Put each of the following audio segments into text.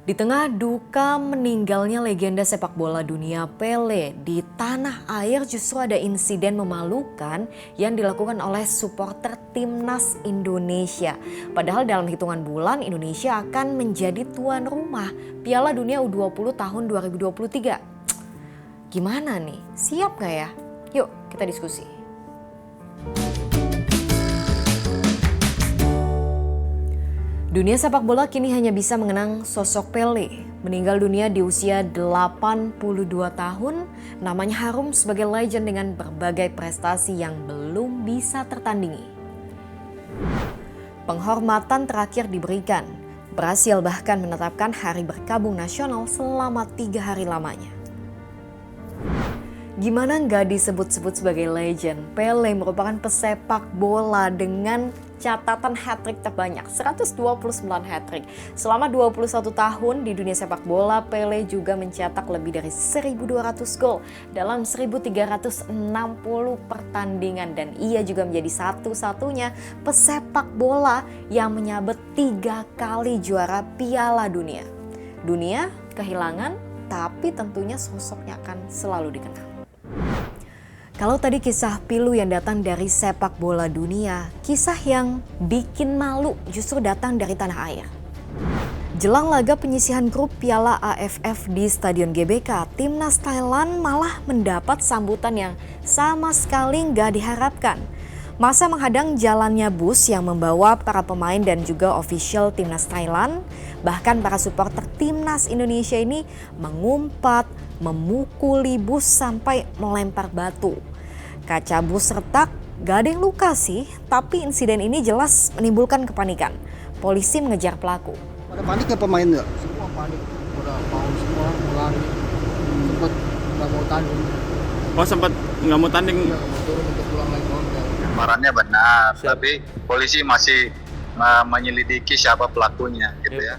Di tengah duka meninggalnya legenda sepak bola dunia Pele, di tanah air justru ada insiden memalukan yang dilakukan oleh supporter timnas Indonesia. Padahal dalam hitungan bulan Indonesia akan menjadi tuan rumah Piala Dunia U20 tahun 2023. Gimana nih? Siap gak ya? Yuk kita diskusi. Dunia sepak bola kini hanya bisa mengenang sosok Pele. Meninggal dunia di usia 82 tahun, namanya harum sebagai legend dengan berbagai prestasi yang belum bisa tertandingi. Penghormatan terakhir diberikan, Brasil bahkan menetapkan hari berkabung nasional selama 3 hari lamanya. Gimana nggak disebut-sebut sebagai legend? Pele merupakan pesepak bola dengan catatan hat-trick terbanyak, 129 hat-trick. Selama 21 tahun di dunia sepak bola, Pele juga mencetak lebih dari 1.200 gol dalam 1.360 pertandingan. Dan ia juga menjadi satu-satunya pesepak bola yang menyabet 3 kali juara Piala Dunia. Dunia kehilangan, tapi tentunya sosoknya akan selalu dikenang. Kalau tadi kisah pilu yang datang dari sepak bola dunia, kisah yang bikin malu justru datang dari tanah air. Jelang laga penyisihan grup Piala AFF di Stadion GBK, timnas Thailand malah mendapat sambutan yang sama sekali nggak diharapkan. Masa menghadang jalannya bus yang membawa para pemain dan juga official timnas Thailand, bahkan para supporter timnas Indonesia ini mengumpat, memukuli bus sampai melempar batu. Kaca bus retak, gak ada yang luka sih, tapi insiden ini jelas menimbulkan kepanikan. Polisi mengejar pelaku. Ada panik ya pemain nggak? Semua panik, udah mau semua lari, sempet nggak mau tanding. Oh sempat nggak mau tanding? Iya, mau turun untuk pulang lagi ke hotel. Gambarannya benar, Siap. tapi polisi masih menyelidiki siapa pelakunya gitu ya.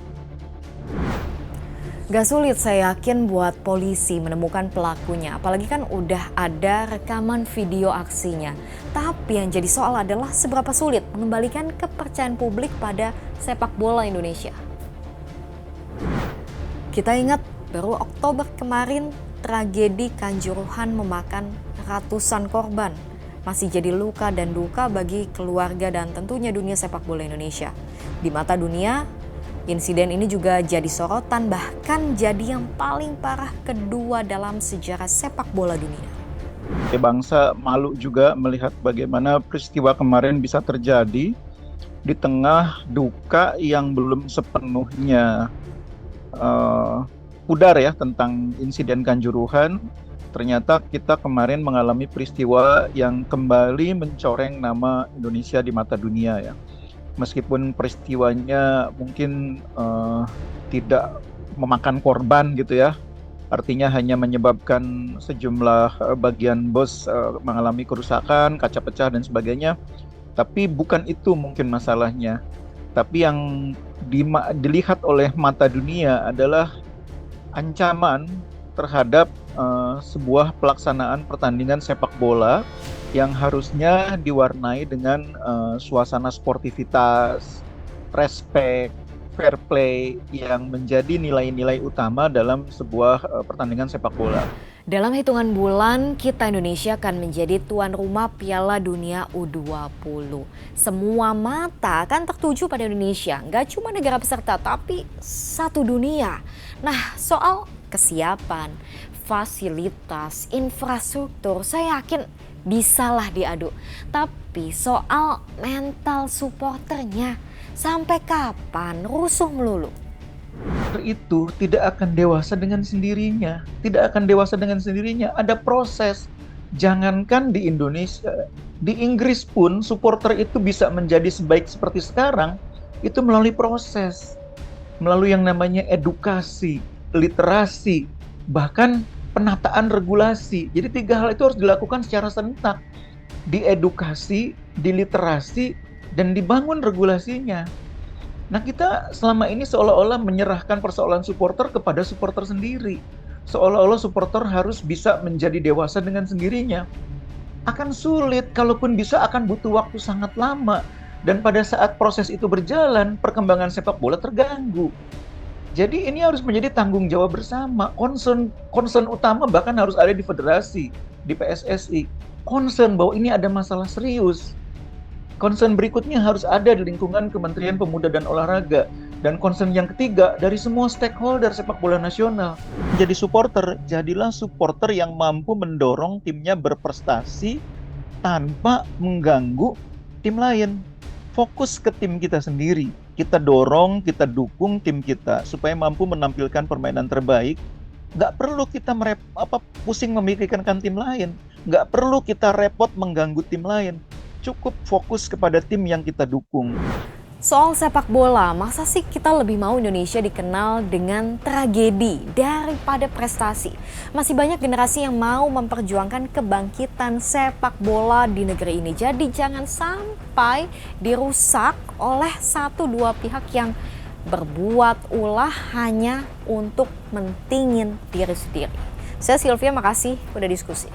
Gak sulit saya yakin buat polisi menemukan pelakunya, apalagi kan udah ada rekaman video aksinya. Tapi yang jadi soal adalah seberapa sulit mengembalikan kepercayaan publik pada sepak bola Indonesia. Kita ingat baru Oktober kemarin tragedi Kanjuruhan memakan ratusan korban. Masih jadi luka dan duka bagi keluarga dan tentunya dunia sepak bola Indonesia. Di mata dunia, insiden ini juga jadi sorotan, bahkan jadi yang paling parah kedua dalam sejarah sepak bola dunia. Bangsa malu juga melihat bagaimana peristiwa kemarin bisa terjadi di tengah duka yang belum sepenuhnya pudar ya tentang insiden Kanjuruhan. Ternyata kita kemarin mengalami peristiwa yang kembali mencoreng nama Indonesia di mata dunia ya. Meskipun peristiwanya mungkin tidak memakan korban gitu ya, artinya hanya menyebabkan sejumlah bagian bus mengalami kerusakan, kaca pecah dan sebagainya, tapi bukan itu mungkin masalahnya. Tapi yang dilihat oleh mata dunia adalah ancaman terhadap sebuah pelaksanaan pertandingan sepak bola yang harusnya diwarnai dengan suasana sportivitas, respect, fair play yang menjadi nilai-nilai utama dalam sebuah pertandingan sepak bola. Dalam hitungan bulan, kita Indonesia akan menjadi tuan rumah Piala Dunia U20. Semua mata akan tertuju pada Indonesia, nggak cuma negara peserta, tapi satu dunia. Nah, soal kesiapan, fasilitas, infrastruktur, saya yakin bisalah diadu. Tapi soal mental supporternya, sampai kapan rusuh melulu? Itu tidak akan dewasa dengan sendirinya. Tidak akan dewasa dengan sendirinya. Ada proses. Jangankan di Indonesia, di Inggris pun supporter itu bisa menjadi sebaik seperti sekarang, itu melalui proses. Melalui yang namanya edukasi, literasi, bahkan penataan regulasi. Jadi 3 hal itu harus dilakukan secara serentak. Diedukasi, diliterasi, dan dibangun regulasinya. Nah, kita selama ini seolah-olah menyerahkan persoalan supporter kepada supporter sendiri. Seolah-olah supporter harus bisa menjadi dewasa dengan sendirinya. Akan sulit, kalaupun bisa akan butuh waktu sangat lama. Dan pada saat proses itu berjalan, perkembangan sepak bola terganggu. Jadi ini harus menjadi tanggung jawab bersama. Concern utama bahkan harus ada di federasi, di PSSI. Concern bahwa ini ada masalah serius. Concern berikutnya harus ada di lingkungan Kementerian Pemuda dan Olahraga. Dan concern yang ketiga dari semua stakeholder sepak bola nasional. Jadi supporter, jadilah supporter yang mampu mendorong timnya berprestasi tanpa mengganggu tim lain. Fokus ke tim kita sendiri. Kita dorong, kita dukung tim kita supaya mampu menampilkan permainan terbaik. Nggak perlu kita pusing memikirkan tim lain. Nggak perlu kita repot mengganggu tim lain. Cukup fokus kepada tim yang kita dukung. Soal sepak bola, masa sih kita lebih mau Indonesia dikenal dengan tragedi daripada prestasi? Masih banyak generasi yang mau memperjuangkan kebangkitan sepak bola di negeri ini. Jadi jangan sampai dirusak oleh 1-2 pihak yang berbuat ulah hanya untuk mentingin diri sendiri. Saya Sylvia, makasih udah diskusi.